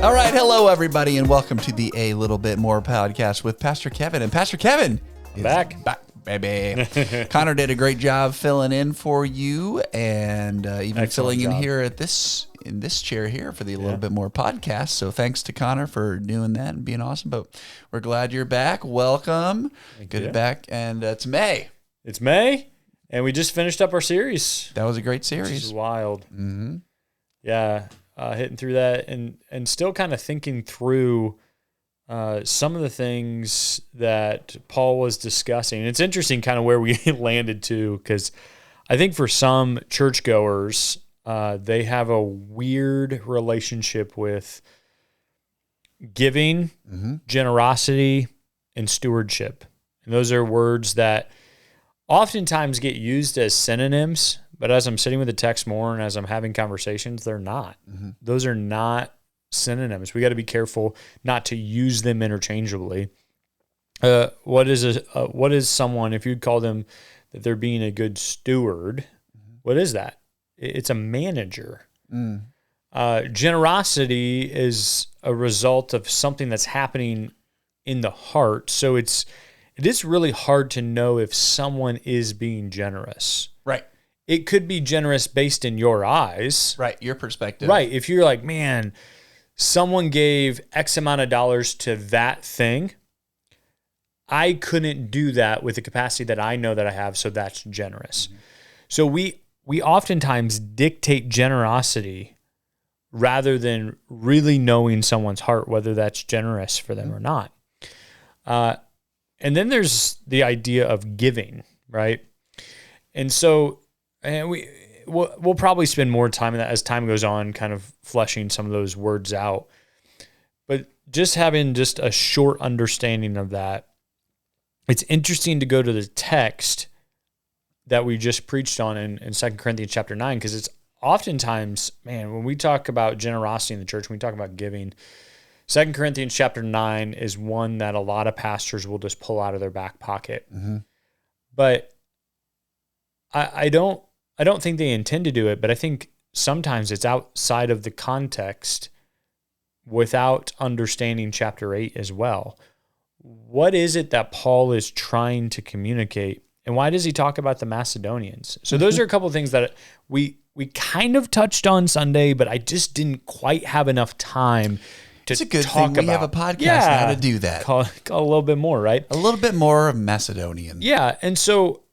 All right, hello everybody, and welcome to the A Little Bit More podcast with Pastor Kevin. And Pastor Kevin is back, baby. Connor did a great job filling in for you, and even filling in here at in this chair here for the A Little Bit More podcast. So thanks to Connor for doing that and being awesome. But we're glad you're back. Welcome. Good to be back, and it's May. It's May, and we just finished up our series. That was a great series. Which is wild. Mm-hmm. Yeah. Hitting through that and still kind of thinking through some of the things that Paul was discussing. It's interesting kind of where we landed to, because I think for some churchgoers, they have a weird relationship with giving, generosity, and stewardship. And those are words that oftentimes get used as synonyms, but as I'm sitting with the text more and as I'm having conversations, they're not. Mm-hmm. Those are not synonyms. We got to be careful not to use them interchangeably. What is someone, if you'd call them that they're being a good steward, what is that? It's a manager. Generosity is a result of something that's happening in the heart. So it is really hard to know if someone is being generous. Right. It could be generous based in your eyes. Right, your perspective. Right, if you're like, man, someone gave X amount of dollars to that thing, I couldn't do that with the capacity that I know that I have, so that's generous. Mm-hmm. So we oftentimes dictate generosity rather than really knowing someone's heart, whether that's generous for them or not. And then there's the idea of giving, right? And so we'll probably spend more time in that as time goes on, kind of fleshing some of those words out. But just having just a short understanding of that, it's interesting to go to the text that we just preached on in 2 Corinthians chapter 9, because it's oftentimes, man, when we talk about generosity in the church, when we talk about giving, 2 Corinthians chapter 9 is one that a lot of pastors will just pull out of their back pocket. Mm-hmm. But I don't think they intend to do it, but I think sometimes it's outside of the context without understanding chapter 8 as well. What is it that Paul is trying to communicate, and why does he talk about the Macedonians? So those are a couple of things that we kind of touched on Sunday, but I just didn't quite have enough time to it's a good talk thing we about. have a podcast now to do that. Call a little bit more, right? A little bit more of Macedonian. Yeah, and so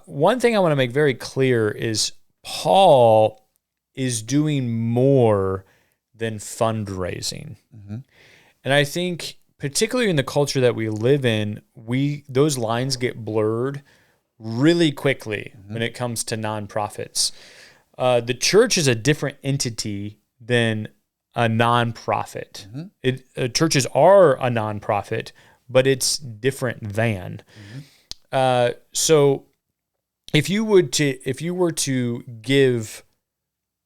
one thing I want to make very clear is Paul is doing more than fundraising. Mm-hmm. And I think particularly in the culture that we live in, those lines get blurred really quickly when it comes to nonprofits. The church is a different entity than a nonprofit. Churches are a nonprofit, but it's different than. So if you were to give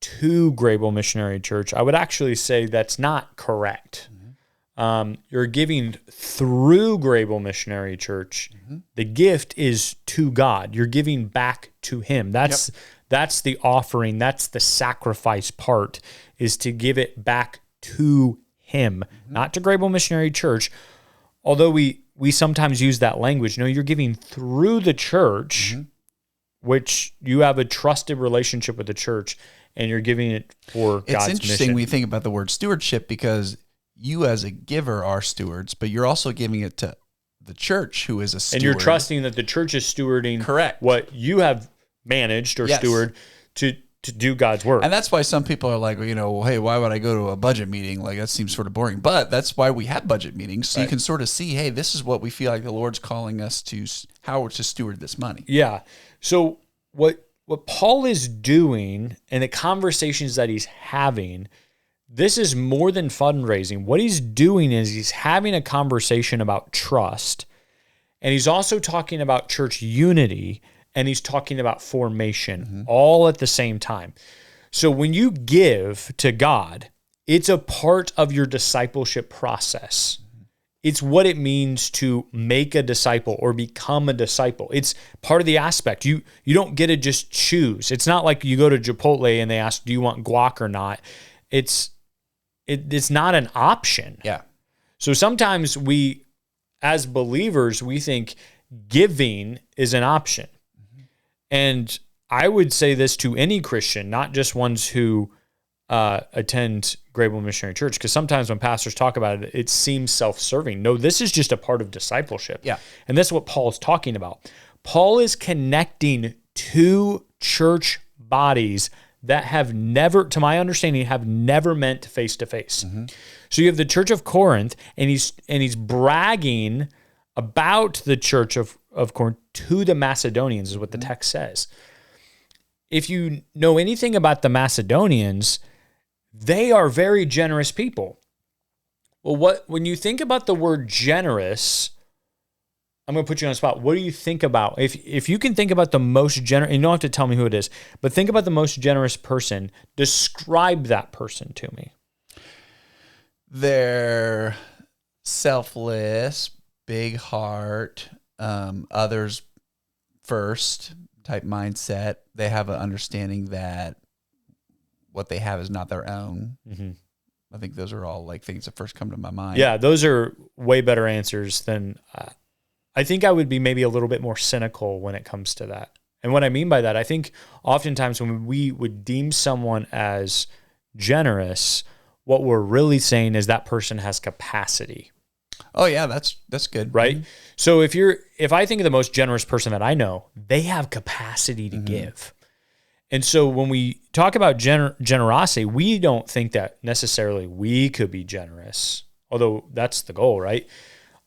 to Grable Missionary Church, I would actually say that's not correct. You're giving through Grable Missionary Church. The gift is to God. You're giving back to Him. That's the offering. That's the sacrifice part, is to give it back to Him, not to Grable Missionary Church. Although we sometimes use that language. No, you're giving through the church, which you have a trusted relationship with the church, and you're giving it for God's mission. It's interesting when you think about the word stewardship, because you as a giver are stewards, but you're also giving it to the church, who is a steward. And you're trusting that the church is stewarding what you have managed or steward to do God's work. And that's why some people are like, well, hey, why would I go to a budget meeting? Like, that seems sort of boring. But that's why we have budget meetings, so you can sort of see, hey, this is what we feel like the Lord's calling us to, how to steward this money. Yeah. So what Paul is doing and the conversations that he's having, this is more than fundraising. What he's doing is he's having a conversation about trust, and he's also talking about church unity, and he's talking about formation all at the same time. So when you give to God, it's a part of your discipleship process. It's what it means to make a disciple or become a disciple. It's part of the aspect. You don't get to just choose. It's not like you go to Chipotle and they ask, do you want guac or not? It's it's not an option. Yeah. So sometimes we, as believers, we think giving is an option. And I would say this to any Christian, not just ones who attend Grable Missionary Church, because sometimes when pastors talk about it, it seems self-serving. No, this is just a part of discipleship. Yeah. And that's what Paul is talking about. Paul is connecting two church bodies that have never, to my understanding, have never met face to face. So you have the church of Corinth, and he's bragging about the church of Corinth to the Macedonians, is what the text says. If you know anything about the Macedonians, they are very generous people. Well, when you think about the word generous, I'm going to put you on the spot. What do you think about? If you can think about the most generous, and you don't have to tell me who it is, but think about the most generous person. Describe that person to me. They're selfless, big heart, others first type mindset. They have an understanding that what they have is not their own. I think those are all like things that first come to my mind. Yeah, those are way better answers than I think I would be maybe a little bit more cynical when it comes to that. And what I mean by that, I think oftentimes when we would deem someone as generous, what we're really saying is that person has capacity. Oh yeah, that's good. Right? So if I think of the most generous person that I know, they have capacity to give. And so when we talk about generosity, we don't think that necessarily we could be generous, although that's the goal, right?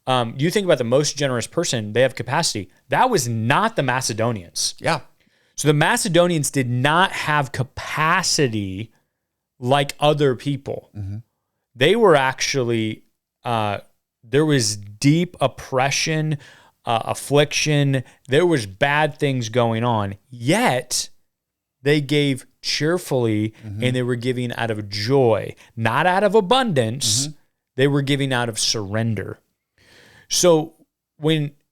You think about the most generous person, they have capacity. That was not the Macedonians. Yeah. So the Macedonians did not have capacity like other people. They were actually, there was deep oppression, affliction. There was bad things going on. Yet they gave cheerfully, and they were giving out of joy, not out of abundance. They were giving out of surrender. So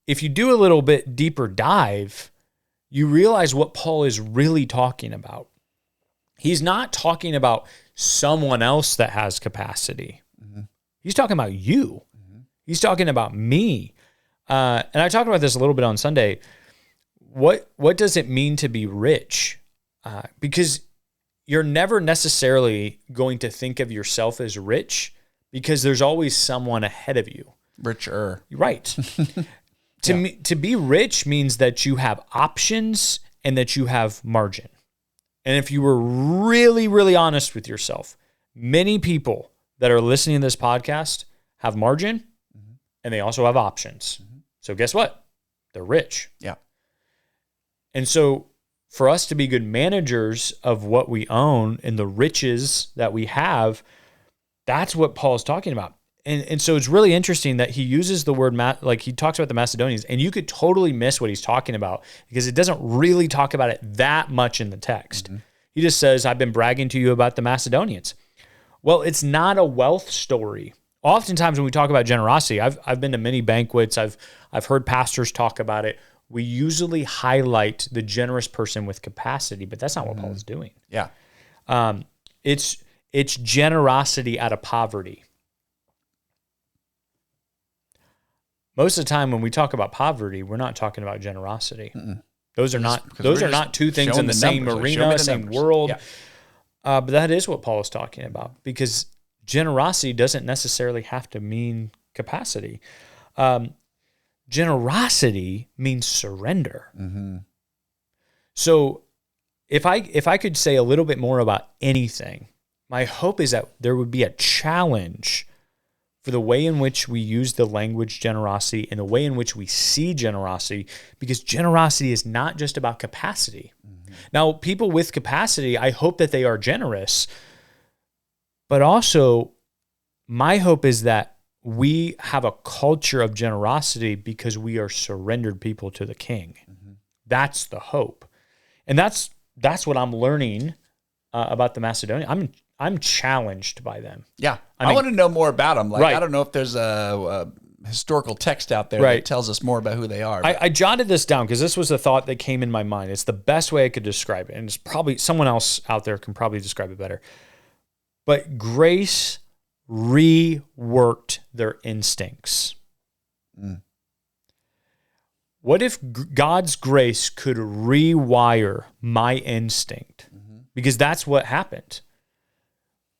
if you do a little bit deeper dive, you realize what Paul is really talking about. He's not talking about someone else that has capacity. He's talking about you. He's talking about me. And I talked about this a little bit on Sunday. What does it mean to be rich? Because you're never necessarily going to think of yourself as rich, because there's always someone ahead of you. Richer. Right. To be rich means that you have options and that you have margin. And if you were really, really honest with yourself, many people that are listening to this podcast have margin and they also have options. So guess what? They're rich. Yeah. And so for us to be good managers of what we own and the riches that we have, that's what Paul's talking about. And so it's really interesting that he uses the word, like he talks about the Macedonians, and you could totally miss what he's talking about because it doesn't really talk about it that much in the text. He just says, I've been bragging to you about the Macedonians. Well, it's not a wealth story. Oftentimes when we talk about generosity, I've been to many banquets, I've heard pastors talk about it. We usually highlight the generous person with capacity, but that's not what Paul's doing. Yeah. It's generosity out of poverty. Most of the time when we talk about poverty, we're not talking about generosity. Those are not two things in the same arena, same world. But that is what Paul is talking about, because generosity doesn't necessarily have to mean capacity. Generosity means surrender. So if I could say a little bit more about anything, my hope is that there would be a challenge for the way in which we use the language generosity and the way in which we see generosity, because generosity is not just about capacity. Now, people with capacity, I hope that they are generous, but also my hope is that we have a culture of generosity because we are surrendered people to the King. That's the hope. And that's what I'm learning about the Macedonians. I'm challenged by them. Yeah. I want to know more about them. Like, right. I don't know if there's a historical text out there that tells us more about who they are. I jotted this down because this was a thought that came in my mind. It's the best way I could describe it. And it's probably someone else out there can probably describe it better. But grace reworked their instincts. What if God's grace could rewire my instinct? Because that's what happened.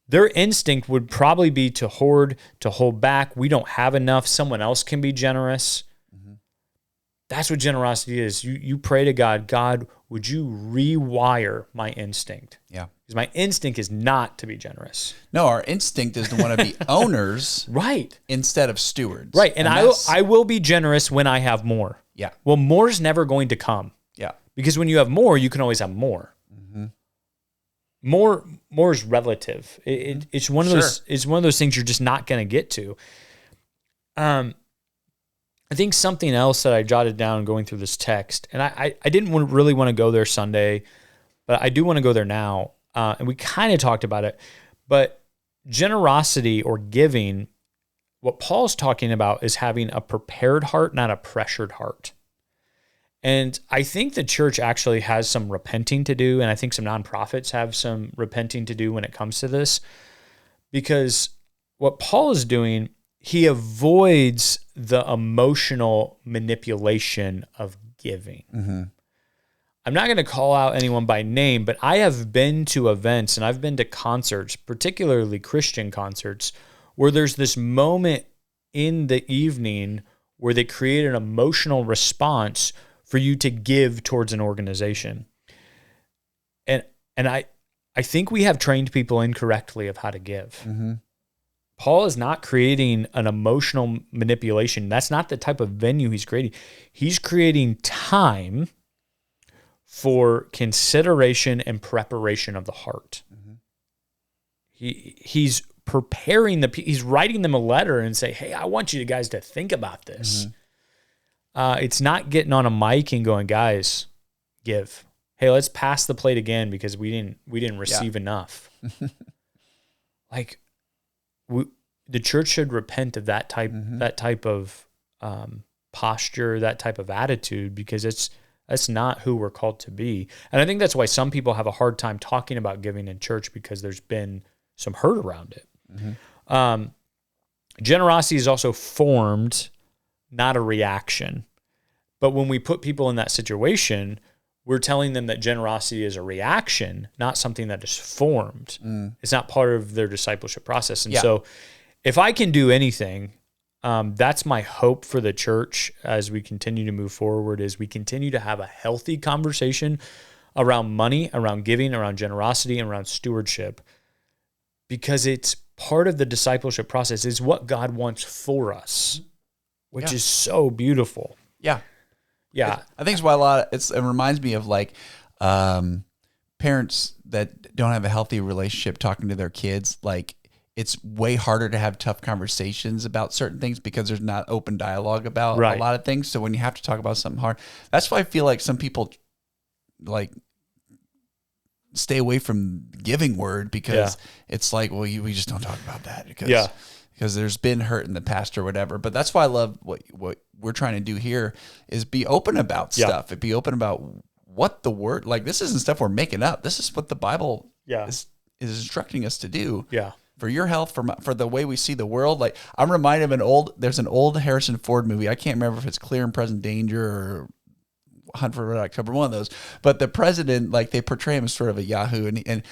Their instinct would probably be to hoard, to hold back. We don't have enough. Someone else can be generous. That's what generosity is. You pray to God, God, would you rewire my instinct? Yeah. Because my instinct is not to be generous. No, our instinct is to want to be owners Right. instead of stewards. Right. And I will be generous when I have more. Yeah. Well, more is never going to come. Yeah. Because when you have more, you can always have more. More is relative. It's one of those. It's one of those things you're just not going to get to. I think something else that I jotted down going through this text, and I didn't really want to go there Sunday, but I do want to go there now. And we kind of talked about it, but generosity or giving, what Paul's talking about is having a prepared heart, not a pressured heart. And I think the church actually has some repenting to do, and I think some nonprofits have some repenting to do when it comes to this, because what Paul is doing, he avoids the emotional manipulation of giving. I'm not going to call out anyone by name, but I have been to events and I've been to concerts, particularly Christian concerts, where there's this moment in the evening where they create an emotional response for you to give towards an organization. And I think we have trained people incorrectly of how to give. Paul is not creating an emotional manipulation. That's not the type of venue he's creating. He's creating time for consideration and preparation of the heart. He's preparing he's writing them a letter and say, hey, I want you guys to think about this. It's not getting on a mic and going, guys, give. Hey, let's pass the plate again because we didn't receive enough. Like, the church should repent of that type of posture, that type of attitude, because that's not who we're called to be. And I think that's why some people have a hard time talking about giving in church, because there's been some hurt around it. Generosity is also formed, not a reaction. But when we put people in that situation, we're telling them that generosity is a reaction, not something that is formed. It's not part of their discipleship process. And so if I can do anything, that's my hope for the church as we continue to move forward, is we continue to have a healthy conversation around money, around giving, around generosity, and around stewardship, because it's part of the discipleship process. It's what God wants for us, which is so beautiful. Yeah. Yeah. I think it's why it reminds me of like parents that don't have a healthy relationship talking to their kids. Like, it's way harder to have tough conversations about certain things because there's not open dialogue about a lot of things. So when you have to talk about something hard, that's why I feel like some people like stay away from giving word, because it's like, well, we just don't talk about that because there's been hurt in the past or whatever. But that's why I love what we're trying to do here is be open about stuff and be open about what the word, like, this isn't stuff we're making up. This is what the Bible is instructing us to do. Yeah. For your health, for the way we see the world. Like, I'm reminded of there's an old Harrison Ford movie. I can't remember if it's Clear and Present Danger or Hunt for Red October, one of those. But the president, like, they portray him as sort of a yahoo, and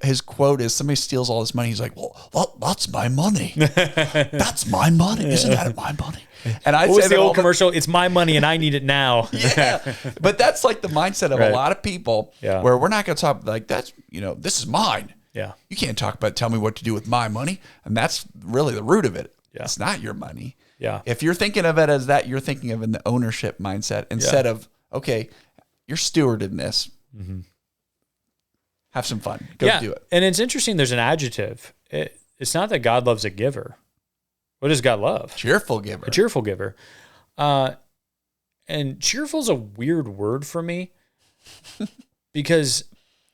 his quote is, somebody steals all his money. He's like, well, that's my money. That's my money. Isn't that my money? And I say the old commercial, it's my money and I need it now. But that's like the mindset of a lot of people where we're not going to talk like, that's, this is mine. Yeah. You can't tell me what to do with my money. And that's really the root of it. Yeah. It's not your money. Yeah. If you're thinking of it as that, you're thinking of it in the ownership mindset instead of, okay, you're stewarding this. Have some fun. Go do it. And it's interesting. There's an adjective. It's not that God loves a giver. What does God love? Cheerful giver. A cheerful giver. And cheerful is a weird word for me because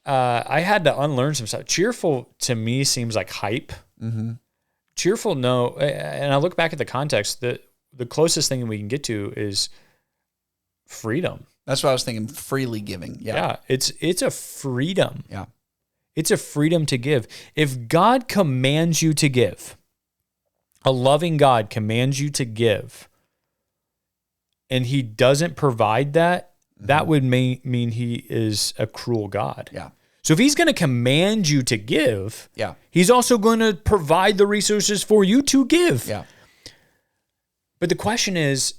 I had to unlearn some stuff. Cheerful to me seems like hype. Cheerful, no. And I look back at the context, the closest thing we can get to is freedom. That's what I was thinking, freely giving. Yeah. It's a freedom. Yeah. It's a freedom to give. If God commands you to give, a loving God commands you to give and he doesn't provide that, that would mean he is a cruel God. Yeah. So if he's going to command you to give, Yeah. he's also going to provide the resources for you to give. Yeah. But the question is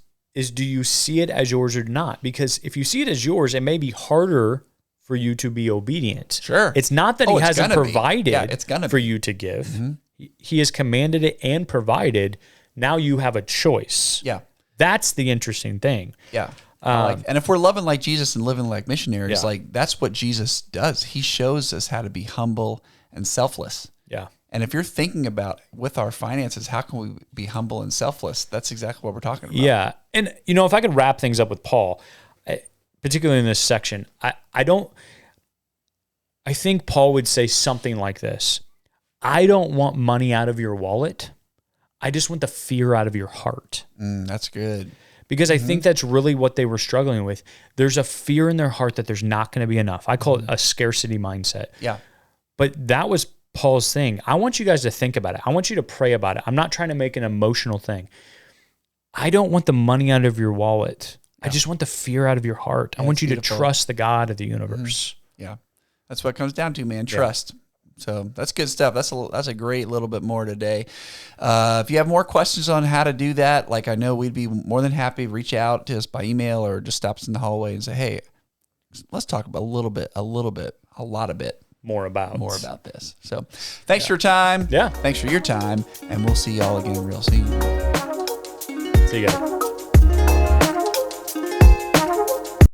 do you see it as yours or not? Because if you see it as yours, it may be harder for you to be obedient. Sure. It's not that he hasn't provided for you to give. Mm-hmm. He has commanded it and provided. Now you have a choice. Yeah. That's the interesting thing. Yeah. And if we're loving like Jesus and living like missionaries, like that's what Jesus does. He shows us how to be humble and selfless. Yeah. And if you're thinking about with our finances, how can we be humble and selfless? That's exactly what we're talking about. Yeah. And, if I could wrap things up with Paul, particularly in this section, I think Paul would say something like this. I don't want money out of your wallet. I just want the fear out of your heart. That's good. Because I think that's really what they were struggling with. There's a fear in their heart that there's not going to be enough. I call it a scarcity mindset. Yeah. But that was Paul's thing. I want you guys to think about it. I want you to pray about it. I'm not trying to make an emotional thing. I don't want the money out of your wallet. Yeah. I just want the fear out of your heart. I want you to trust the God of the universe. Yeah. That's what it comes down to, man. Trust. So that's good stuff. That's a great little bit more today. If you have more questions on how to do that, like I know we'd be more than happy to reach out to us by email or just stop us in the hallway and say, hey, let's talk about a lot of bit more about this. So thanks for your time. Yeah. Thanks for your time. And we'll see y'all again real soon. See you guys.